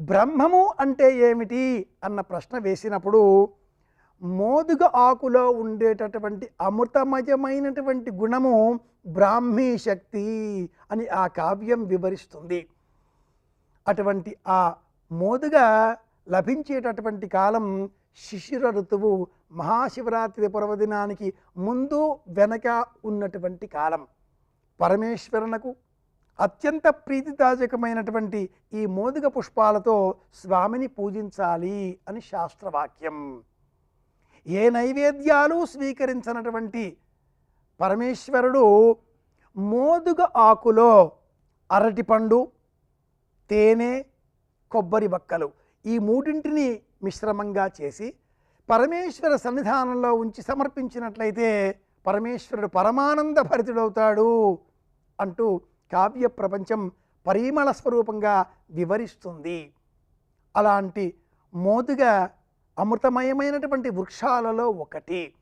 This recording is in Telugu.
బ్రహ్మము అంటే ఏమిటి అన్న ప్రశ్న వేసినప్పుడు మోదుగ ఆకులో ఉండేటటువంటి అమృతమయమైనటువంటి గుణము బ్రాహ్మీ శక్తి అని ఆ కావ్యం వివరిస్తుంది. అటువంటి ఆ మోదుగ లభించేటటువంటి కాలం శిశిర ఋతువు, మహాశివరాత్రి పర్వదినానికి ముందు వెనక ఉన్నటువంటి కాలం. పరమేశ్వరునకు అత్యంత ప్రీతిదాయకమైనటువంటి ఈ మోదుగ పుష్పాలతో స్వామిని పూజించాలి అని శాస్త్రవాక్యం. ఏ నైవేద్యాలు స్వీకరించినటువంటి పరమేశ్వరుడు మోదుగ ఆకులో అరటిపండు, తేనె, కొబ్బరి బక్కలు ఈ మూడింటిని మిశ్రమంగా చేసి పరమేశ్వర సన్నిధానంలో ఉంచి సమర్పించినట్లయితే పరమేశ్వరుడు పరమానంద భరితుడవుతాడు అంటూ కావ్య ప్రపంచం పరిమళ స్వరూపంగా వివరిస్తుంది. అలాంటి మోదుగ అమృతమయమైనటువంటి వృక్షాలలో ఒకటి.